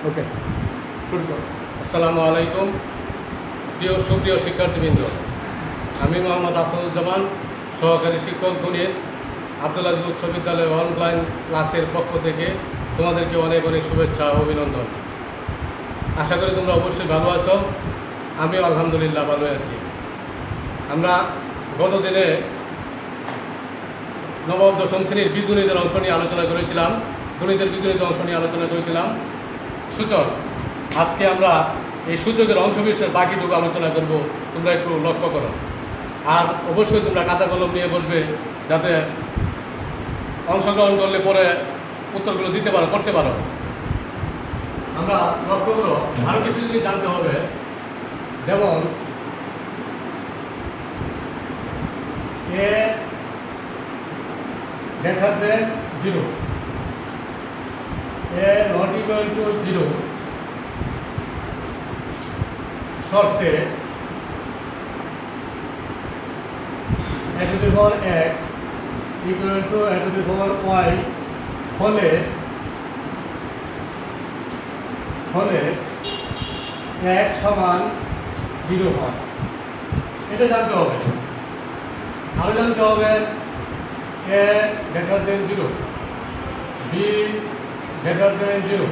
ওকে, শুরু করো। আসসালামু আলাইকুম সুপ্রিয় শিক্ষার্থীবৃন্দ, আমি মোহাম্মদ আসাদুজ্জামান, সহকারী শিক্ষক গণিত, আব্দুল আজিজ উচ্চ বিদ্যালয় অনলাইন ক্লাসের পক্ষ থেকে তোমাদেরকে অনেক অনেক শুভেচ্ছা ও অভিনন্দন। আশা করি তোমরা অবশ্যই ভালো আছো। আমিও আলহামদুলিল্লাহ ভালো আছি। আমরা গত দিনে নবম দশম শ্রেণীর বীজগণিতের অংশ নিয়ে আলোচনা করেছিলাম, গণিতের বীজগণিত অংশ নিয়ে আলোচনা করেছিলাম সূচক। আজকে আমরা এই সূচকের অংশবিশেষের বাকিটুকু আলোচনা করব, তোমরা একটু লক্ষ্য করো। আর অবশ্যই তোমরা খাতা কলম নিয়ে বসবে, যাতে অংশগ্রহণ করলে পরে উত্তরগুলো দিতে পারো, করতে পারো। আমরা লক্ষ্য করো, আরও কিছু জিনিস জানতে হবে। যেমন a greater than 0, a not equal to 0 শর্তে a to the power x equal to a to the power y হলে x সমান 0 হয়। এটা জানতে হবে। আরো জানতে হবে a greater than 0, b greater than 0,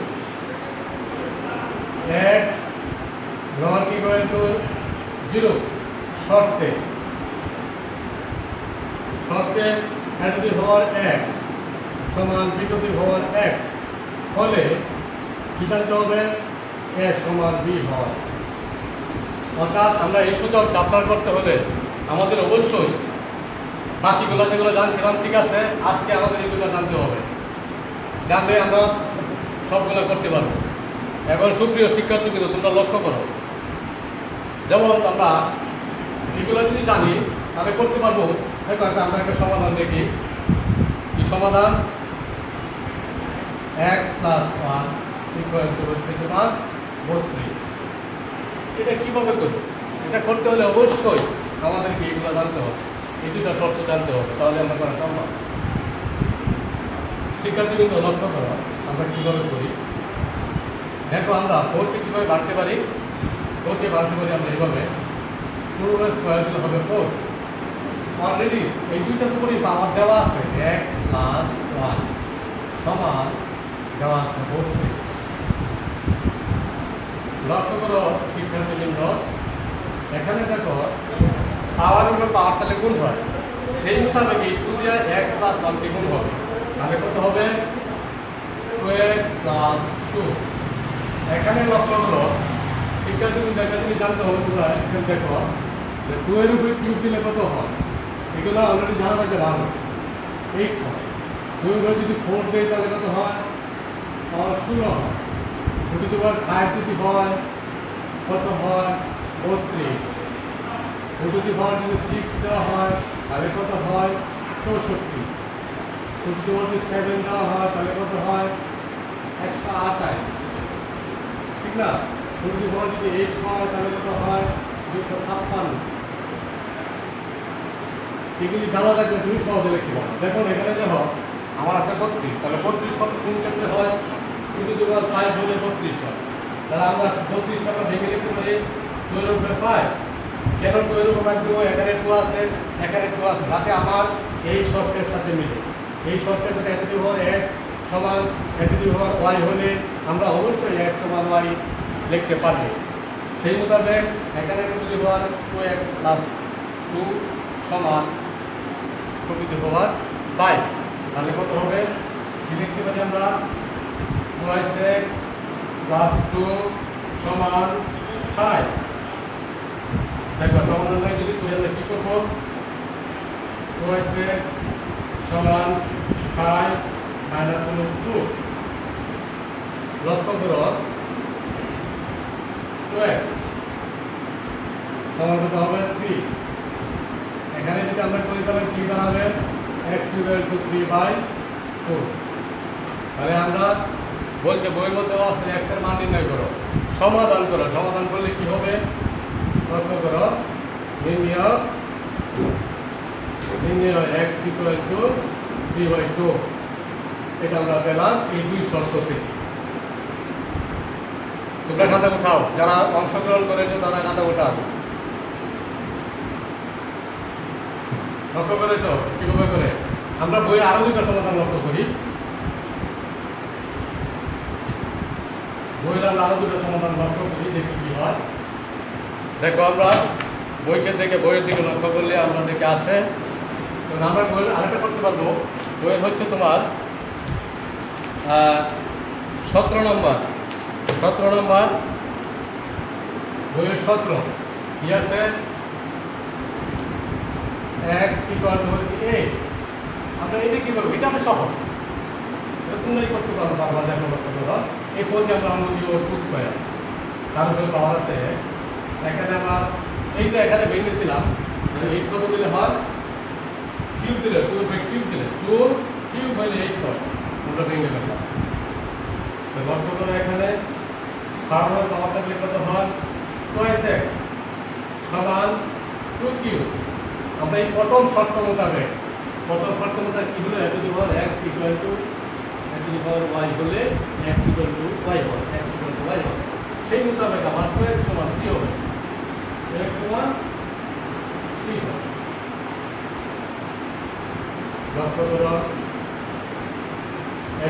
x not equal to 0 শর্তে a to the power x সমান b to the power x হলে কি জানতে হবে? a সমান b হয়। অর্থাৎ আমরা এই সূচক যাত্রা করতে হলে আমাদের অবশ্যই বাকিগুলো যেগুলো জানছিলাম, ঠিক আছে, আজকে আমাদের এগুলো জানতে হবে। জানলে আমরা সবগুলো করতে পারবো। এখন সুপ্রিয় শিক্ষার্থী কিন্তু তোমরা লক্ষ্য করো, যেমন আমরা এগুলো যদি জানি তাহলে করতে পারবো। দেখো আমরা একটা সমাধান দেখি। কি সমাধান? x + 1 ইকুয়াল টু হচ্ছে তোমার 32। এটা কীভাবে করবো? এটা করতে হলে অবশ্যই আমাদেরকে এগুলো জানতে হবে, এই দুটো শর্ত জানতে হবে, তাহলে আমরা করা সম্ভব। শিক্ষার্থী কিন্তু লক্ষ্য করো আমরা কীভাবে করি। দেখো আমরা 4কে কীভাবে বাড়তে পারি? 4কে বাড়তে পারি আমরা এইভাবে, 2 এর স্কোয়ার দিলে হবে 4। অলরেডি এই দুইটার উপরেই পাওয়ার দেওয়া আছে, x + 1 সমান দেওয়া আছে 32। লক্ষ্য করো শিক্ষার্থীবৃন্দ, এখানে দেখো পাওয়ার উপর পাওয়ার তাহলে গুণ হয়, সেই মোতাবেক এই 2 দিয়ে x + 1 কে গুণ হবে, তাহলে কত হবে? 2x + 2। এখানে লক্ষ্য করো শিক্ষার্থীবৃন্দ, একটা জিনিস জানতে হবে তোমরা। এখানে দেখো যে 2 এর উপরে কিউব দিলে কত হয়, এগুলো অলরেডি জানা থাকে, ভালো 8 হয়। 2 এর উপরে যদি 4 দেয় তাহলে কত হয়? পাওয়ার 16 হয়। 2 টু দি পাওয়ার 5 যদি হয় কত হয়? 32। 2 টু দি পাওয়ার যদি 6 দেওয়া হয় তাহলে কত হয়? 64। 2 টু দি পাওয়ার যদি 7 দেওয়া হয় তাহলে কত হয়? 128। ঠিক না? 2 টু দি পাওয়ার যদি 8 হয় তাহলে কত হয়? 256। এগুলি জানা থাকলে তুমি সহজে লিখতে পারো। দেখো এখানে দেখো আমার আছে 32, তাহলে 32 কত কোন ক্ষেত্রে হয়? 2 টু দি পাওয়ার 5 হলে 32 হয়। তাহলে আমরা 32 টাকা ভেঙে লিখতে পারি 2 এর উপরে 5। কেন 2 এর উপরে 2? এখানে 2 আছে, এখানে 2 আছে, যাতে আমার এই শর্তের সাথে মিলে। এই শর্তের সাথে a to the power x সমান a to the power y হলে আমরা অবশ্যই x সমান y লিখতে পারবো। সেই মোতাবেক এখানে 2 to the power 2x + 2 সমান 2 to the power 5। তাহলে কত হবে? কি লিখতে পারি আমরা? 2x + 2 সমান 5। দেখো সমাধানটা যদি করি আমরা কী করবো? 2x সমান 5 - 2। লক্ষ্য করো 2x সমান কত হবে? 3। এখানে যদি আমরা করি তাহলে কী দাঁড়াবে? x = 3/4। তাহলে আমরা বলছে বইয়ের মধ্যে আছে x এর মান নির্ণয় করো, সমাধান করো। সমাধান করলে কি হবে? লক্ষ্য করো, নির্ণয় x = 3/2। এটা আমরা পেলাম এই দুই শর্ত থেকে। তোমরা খাতা উঠাও, যারা অংশগ্রহণ করেছো তারা খাতা উঠাও। লক্ষ্য করেছো কিভাবে করে? আমরা বইয়ে আরো দুটো সমাধান লক্ষ্য করি। বইয়ের আমরা আরো দুটো সমাধান লক্ষ্য করি, দেখি কি হয়। দেখো আমরা বইকে দেখে বইয়ের দিকে লক্ষ্য করলে আমরা দেখে আসে, আমরা বইয়ের আরেকটা করতে পারবো। বইয়ের হচ্ছে তোমার 17 নম্বর বইয়ের 17 কি আছে? x ইকুয়াল টু হচ্ছে 8। আমরা এটা কি করবো? এটা আমরা সহজ, এটা তোমরাই করতে পারবা। দেখো লক্ষ্য করো, এই ফোনকে আমরা আনবো কি ওর 2 স্কয়ার, তার উপরে পাওয়ার আছে। এখানে আমরা এই যে এখানে ভেঙেছিলাম, 8 কত দিলে হয়? কিউব দিলে 2 কিউব দিলে 2 কিউব হইলে 8 হয়, আমরা ভেঙে ফেললাম। তো লক্ষ্য করো এখানে পাওয়ার থাকলে কত হয়? 2x সমান 2 কিউব। আমরা এই প্রথম শর্ত মোতাবেক কি হলো? x ইকুয়াল টু y হলে x ইকুয়াল টু y হয়। সেই মোতাবেক আমার 2x সমান 3 হবে, x সমান 3 হবে। লক্ষ্য করো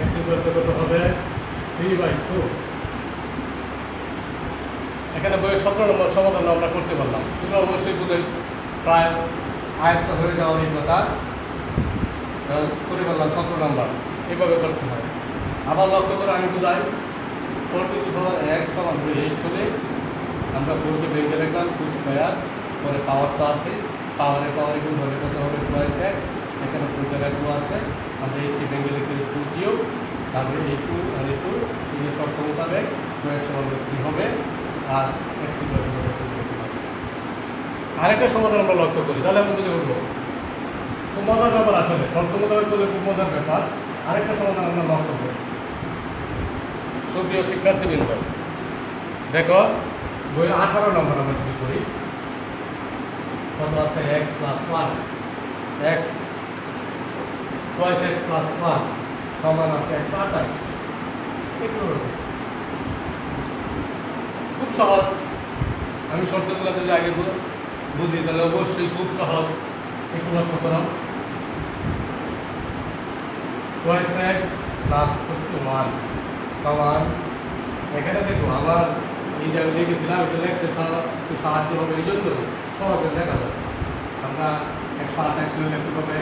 x ইকুয়াল টু কত হবে? 3/2। এখানে বইয়ের 17 নম্বর সমাধান আমরা করতে পারলাম। তোমরা অবশ্যই বুঝে প্রায় আয়ত্ত হয়ে যাওয়ার এই কথা করে পারলাম। 17 নম্বর এইভাবে করতে হয়। আবার লক্ষ্য করে আমি বুঝাই, 4x সমান 8 হলে আমরা 4কে ভেঙে রাখলাম 2 স্কয়ার, পরে পাওয়ার তো আছে, পাওয়ারে গুণ হলে কত হবে? 2x। এখানে 2 জায়গায় 2 আছে, আমরা 8কে ভেঙে লিখে 2 কিউব, তারপরে এই 2 আর এই 2 এই যে শর্ত মোতাবেক 2x সমান 3 হবে, আর x ইকুয়াল টু 2 হবে। আরেকটা সমাধান আমরা লক্ষ্য করি, তাহলে আমরা বুঝে উঠবো। খুব মজার ব্যাপার, আসলে শর্ত মোতাবেক করলে খুব মজার ব্যাপার। আরেকটা সমাধান আমরা লক্ষ্য করি। সুপ্রিয় শিক্ষার্থীবৃন্দ, দেখো বইয়ের 18 নম্বর আমরা কি করি? কত আছে? x প্লাস 1 x প্লাস 1 সমান আছে 128। খুব সহজ। আমি শর্তগুলো যদি আগে বুঝি তাহলে অবশ্যই খুব সহজ। একটু লক্ষ্য করো, x প্লাস হচ্ছে 1 সমান, এখানে দেখো আমার এই যে আমি লিখেছিলাম এটা লিখতে একটু সাহায্য হবে, এই জন্য সহজে লেখা যাচ্ছে। আমরা 128 কিলো লিখতে হবে,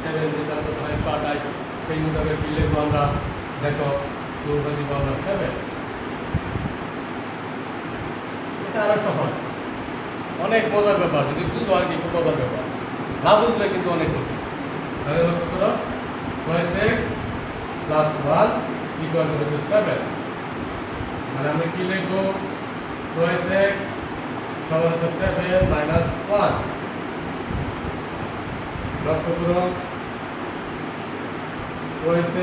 7 যেটা 128, সেই মোতাবেক কি লিখবো আমরা? দেখো 2/7। এটা আরো সহজ, অনেক মজার ব্যাপার। যদি বুঝো আর কি, খুব মজার ব্যাপার। না বুঝলে কিন্তু অনেক কঠিন। তাহলে লক্ষ্য করো, x প্লাস 1 ইকুয়াল টু 7। মানে আমরা কি লিখবো? 2x সমান 7 মাইনাস 1। লক্ষ্য করো, 2x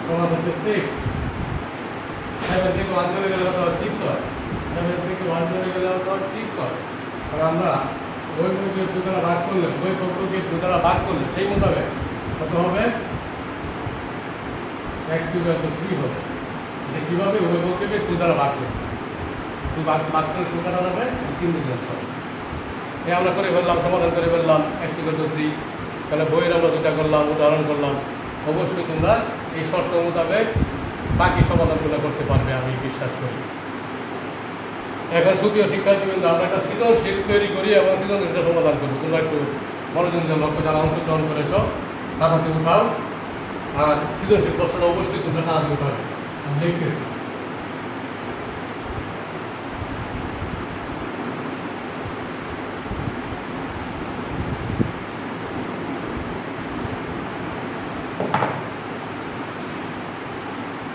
সমান 6। 7 থেকে 1 চলে গেলে কত? 6 হয়। 7 থেকে 1 চলে গেলে কত? 6 হয়। আর আমরা ওই পক্ষকে 2 দ্বারা ভাগ করলে সেই মোতাবেক কত হবে? x ইকুয়াল টু 3 হবে। এটা কিভাবে? ওই পক্ষকে 2 দ্বারা ভাগ করছে, 2 ভাগ করে 2 কাটা যাবে, 3 2 6। এই আমরা করে ফেললাম, সমাধান করে ফেললাম x ইকুয়াল টু 3। তাহলে বইয়ের আমরা যেটা করলাম, উদাহরণ করলাম। অবশ্যই তোমরা এই শর্ত মোতাবেক বাকি সমাধানগুলো করতে পারবে, আমি বিশ্বাস করি। এখন সুপ্রিয় শিক্ষার্থীবৃন্দ, আমরা একটা সৃজনশীল তৈরি করি এবং সৃজনশীলটা সমাধান করবো। তোমরা একটু মনোযোগ দিয়ে লক্ষ্য, যারা অংশগ্রহণ করেছ খাতাতে উঠাও, আর সৃজনশীল প্রশ্নটা অবশ্যই তোমরা খাতাতে উঠাবে। আমি লিখতেছি।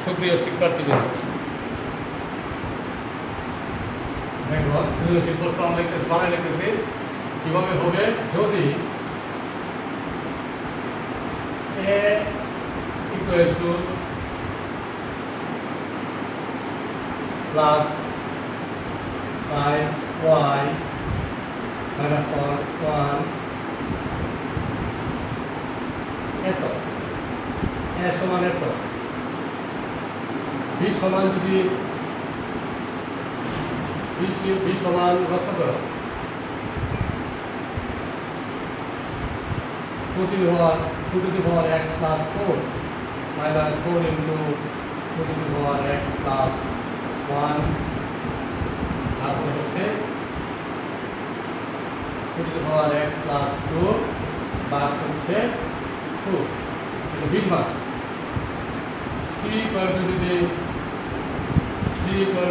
সুপ্রিয় শিক্ষার্থীবৃন্দ, দেখো সৃজনশীল প্রশ্ন আমরা লিখতেছি কিভাবে হবে? যদি a equal to plus 5y minus 1 এত, a সমান এত, বি সমান যদি বি সমান লক্ষ্য করো 2 to the power x plus 4 minus 4 into 2 to the power x plus 1 তারপর হচ্ছে 2 to the power x plus 2 বাদ হচ্ছে 2 এটা বিগ মান c ইকুয়াল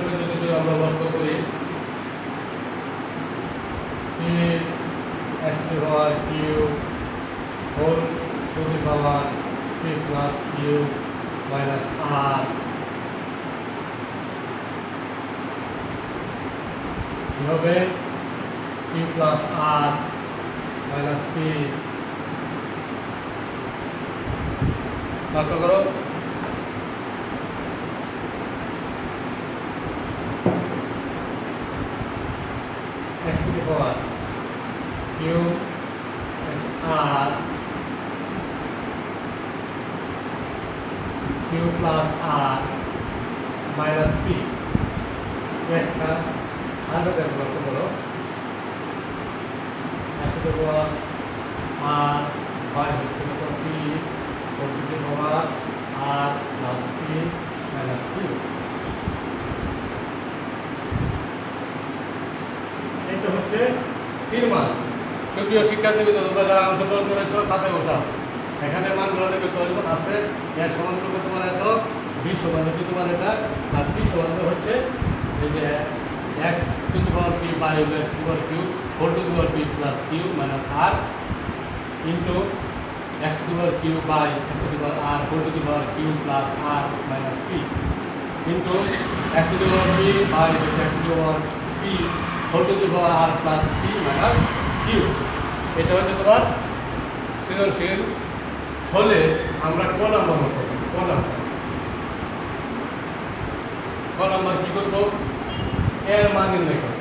টু যদি আমরা লক্ষ্য করি p x to the power q whole to the power p plus q minus r কি হবে p plus r minus p লক্ষ্য করো x to the power q and r q plus r minus p একটা আলাদা করে লক্ষ্য করো x to the power r by হচ্ছে কত p to the power r plus p minus q এটা হচ্ছে সির মান। সুপ্রিয় শিক্ষার্থীবৃন্দ, তোমরা যারা অংশগ্রহণ করেছো তাতে ওঠাও এখানে মানগুলো দেখে তৈরি আছে এর সমান করবে তোমার এত বি সমান হচ্ছে তোমার এটা আর সি সমান হচ্ছে এই যে x to the power p by x to the power q whole to the power p plus q minus r into x to the power q by x to the power r whole to the power q plus r minus p into x to the power p by x to the power p whole to the power r plus p minus q এটা হচ্ছে তোমার সৃজনশীল হলে আমরা ক number মত ক number কি করব এর মান নির্ণয় করব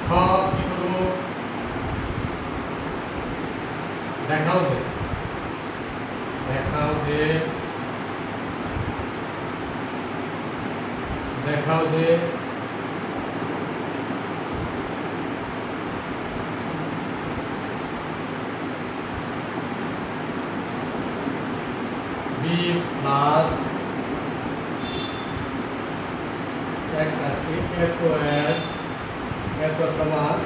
খ কি করব দেখাও যে b plus এত সমান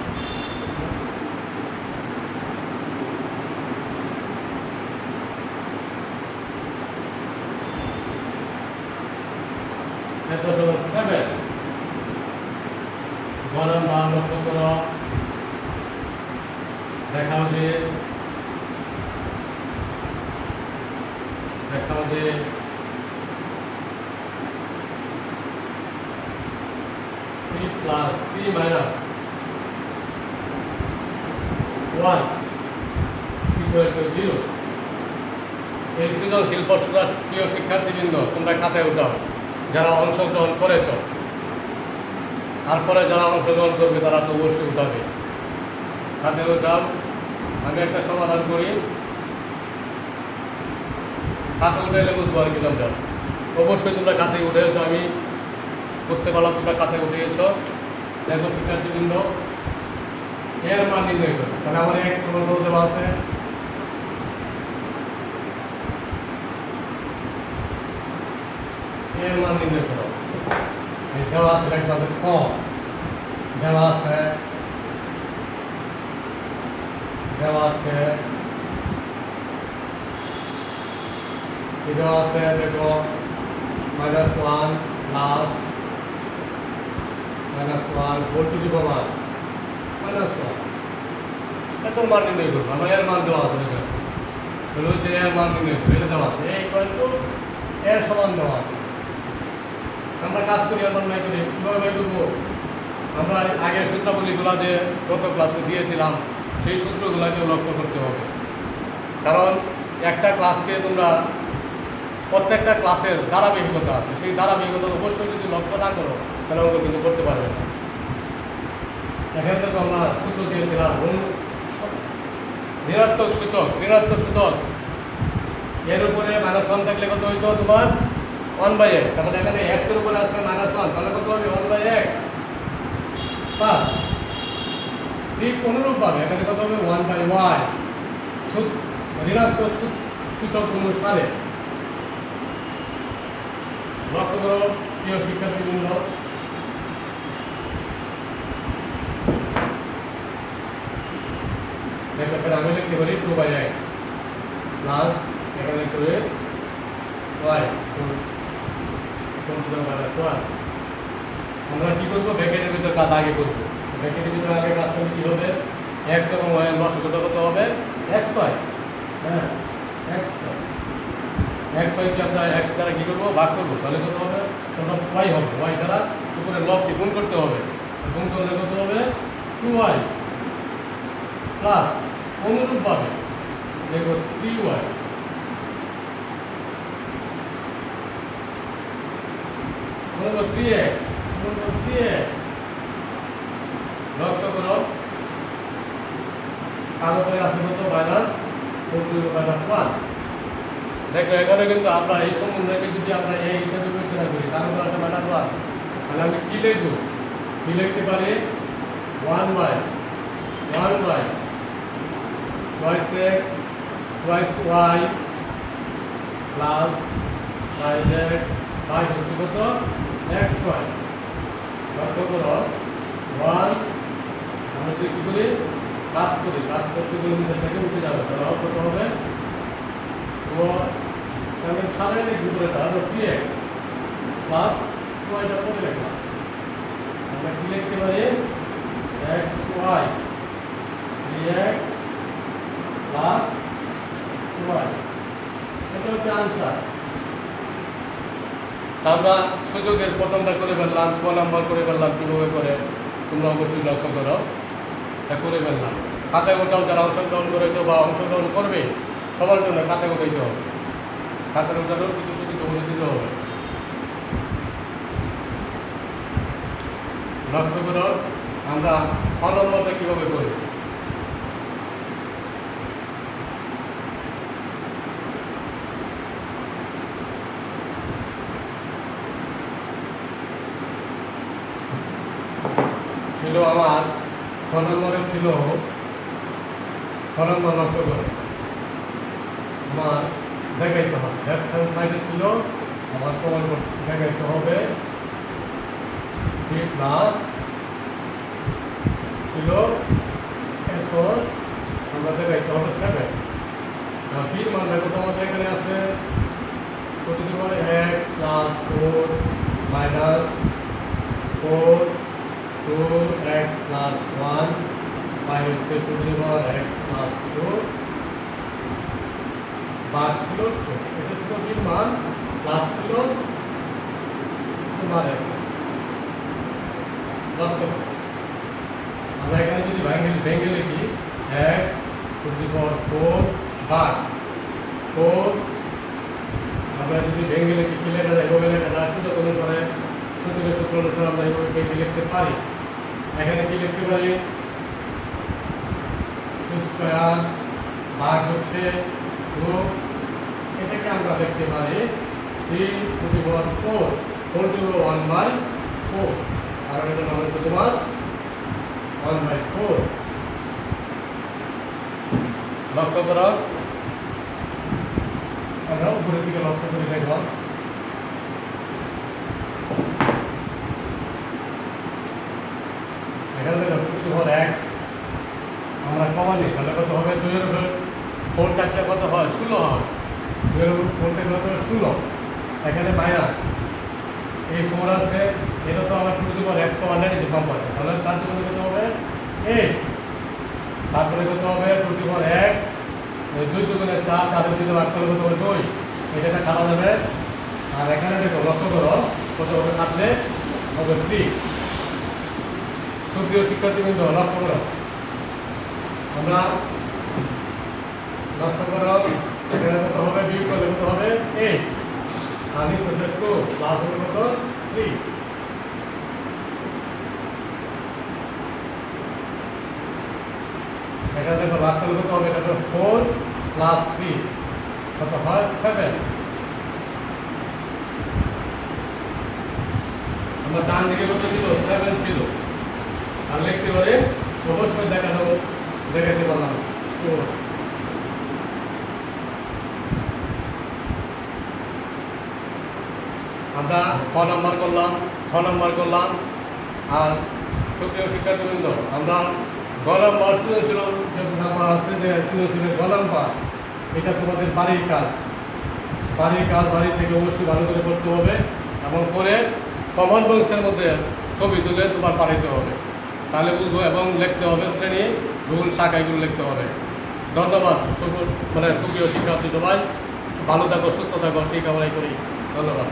এত সমান 7 গণন মান লক্ষ্য করো দেখাও যে c plus c minus 1 equal to 0 এই সৃজনশীল প্রশ্নটা প্রিয় শিক্ষার্থীবৃন্দ তোমরা খাতায় উঠাও যারা অংশগ্রহণ করেছ তারপরে যারা অংশগ্রহণ করবে তারা তো অবশ্যই উঠাবে খাতায় উঠাও আমি একটা সমাধান করি খাতে উঠাইলে বুঝবো আর কি তোমরা অবশ্যই তোমরা খাতায় উঠেছ আমি বুঝতে পারলাম তোমরা খাতায় উঠিয়েছ দেখো শিক্ষার্থীবৃন্দ এর মান নির্ণয় করো তাহলে আমার এক তোমার বলতে আছে এর মান নির্ণয় করো দেওয়া আছে একটা আছে ক দেওয়া আছে দেখো -1 plus -1 whole to the power -1 এত মান নির্ণয় করবো আমরা এর মান দেওয়া আছে দেখো হলো যে এর মান নির্ণয় করবো এটা দেওয়া আছে এর সমান দেওয়া আছে আমরা কাজ করি আর মান নাই করি কীভাবে বের করবো আমরা আগের সূত্রাবলীগুলো যে গত ক্লাসে দিয়েছিলাম সেই সূত্রগুলোকেও লক্ষ্য করতে হবে কারণ একটা ক্লাসকে তোমরা প্রত্যেকটা ক্লাসের ধারাবাহিকতা আছে সেই ধারাবাহিকতা অবশ্যই যদি লক্ষ্য না করো তাহলে অঙ্ক কিন্তু করতে পারবে না এখান থেকে আমরা সূত্র দিয়েছিলাম ঋণাত্মক সূচক এর উপরে -1 থাকলে কত হইতো তোমার 1/x, তার মানে এখানে x এর উপরে আসলে -1, তাহলে কত হবে 1/x প্লাস ঠিক অনুরূপভাবে এখানে কত হবে 1/y ঋণাত্মক সূচক অনুসারে। লক্ষ্য করো প্রিয় শিক্ষার্থীবৃন্দ, দেখো এখানে আমি লিখতে পারি 2/x প্লাস এখানে লিখতে পারি y আমরা কি করবো ব্র্যাকেটের ভিতর কাজ আগে করবো। ব্র্যাকেটের ভিতর আগে কাজ করলে কি হবে x এবং y এর লসাগুটা কত হবে xy। হ্যাঁ xy কে আমরা x দ্বারা কি করবো ভাগ করবো, তাহলে কত হবে ওটা y হবে, y দ্বারা উপরে লবকে গুণ করতে হবে, গুণ করলে কত হবে 2y প্লাস অনুরূপভাবে দেখো 3y বলবো 3x লক্ষ্য করো কার উপরে আছে কত -4/1। দেখো এখানে কিন্তু আমরা এই সমন্বয়কে যদি আমরা এই হিসাবে বিবেচনা করি তার উপরে আছে -1, তাহলে আমি কি লিখবো, কি লিখতে পারি 1/y twice x twice y plus 5x by হচ্ছে কত xy। লক্ষ্য করো 1 আমরা যদি কি করি কাজ করতে গেলে নিচেটাকে উঠে যাবে, তাহলে কত হবে তাহলে সাধারণ লিখবো করে তাহলে 3x প্লাস yটা পরে লিখলাম, আমরা কি লিখতে পারি xy 3x প্লাস y, এটা হচ্ছে আনসার। আমরা সুযোগের প্রথমটা করে ফেললাম, ক নাম্বার করে ফেললাম, কীভাবে করে তোমরা অবশ্যই লক্ষ্য করো, এটা করে ফেললাম। খাতায় ওটাও যারা অংশগ্রহণ করেছো বা অংশগ্রহণ করবে সবার জন্য খাতায় ওঠাইতে হবে, খাতার ওটারও কিছু সুযোগ অবশ্যই দিতে হবে। লক্ষ্য করো আমরা খ নম্বরটা কীভাবে করি, ছিল আমার খ নম্বরে ছিল খ নম্বর লক্ষ্য করে আমার দেখাইতে হবে লেফট হ্যান্ড সাইডে ছিল আমার প্রমাণ দেখাইতে হবে প্লাস ছিল, এরপর আমরা দেখাইতে হবে 7। বির মান দেখো তো আমাদের এখানে আছে প্রতিটি মানে x plus 4 minus 4 2x plus 1 by হচ্ছে to the power x plus 2 বাদ ছিল এটা ছিল বির মান প্লাস ছিল তোমার আমরা এখানে যদি ভেঙে লিখি x টু দি পাওয়ার 4 বাদ 4 আমরা যদি ভেঙে লিখি কি লেখা যায় এভাবে লেখা যায় সূচক অনুসারে সূচকের সূত্র অনুসারে আমরা এইভাবে ভেঙে লিখতে পারি। এখানে কি লিখতে পারি 2 স্কয়ার ভাগ হচ্ছে 2, এটাকে আমরা লিখতে পারি 3 two the power 4 4 two the পাওয়ার 1/4, কারণ এটা নাম হচ্ছে তোমার 1/4। লক্ষ্য করো আমরা উপরের দিকে লক্ষ্য করে দেখলাম এখানে দেখো টু দি পাওয়ার x আমরা কমানি তাহলে কত হবে 2 এর উপর 4 থাকলে কত হয় 16 হয়, 2 এর উপর 4 থাকলে কত 16, এখানে মাইনাস এই 4 আছে এটা তো আবার টু দি পাওয়ার x কমান্ডের নিচে কম আছে, তাহলে তার জন্য কত হবে 8, তারপরে কত হবে টু দি পাওয়ার x 2 দুগুণে 4 4 এর দিকে ভাগ করলে কত হবে 2, এটা কাটা যাবে। আর এখানে দেখো লক্ষ্য করো কত হবে কাটলে হবে 3। সুপ্রিয় শিক্ষার্থীবৃন্দ লক্ষ্য করো আমরা লক্ষ্য করো এখানে কত হবে বিয়োগ করলে কত হবে 8 আর নিচে 2 প্লাস হবে কত 3। এখানে দেখো ভাগ করলে কত হবে, এটা 4 প্লাস 3 কত হয় 7। আমরা ডান দিকে কত ছিল 7 ছিল, আর লিখতে পারে অবশ্যই দেখাতে পারলাম 4। আমরা ক নাম্বার করলাম, 6 নাম্বার করলাম। আর সুপ্রিয় শিক্ষার্থীবৃন্দ, আমরা গ নাম্বার সৃজনশীল আমার আছে যে সৃজনশীলের গ নাম্বার, এটা তোমাদের বাড়ির কাজ। বাড়ি থেকে অবশ্যই ভালো করে করতে হবে এবং করে কমন বক্সের মধ্যে ছবি তুলে তোমার পাঠাইতে হবে, তাহলে বুঝবো। এবং লিখতে হবে শ্রেণী ভূল শাখা, এগুলো লিখতে হবে। ধন্যবাদ। সুপ্রিয় শিক্ষার্থী সবাই ভালো থাকো, সুস্থ থাকো, সেই কামনাই করি। ধন্যবাদ।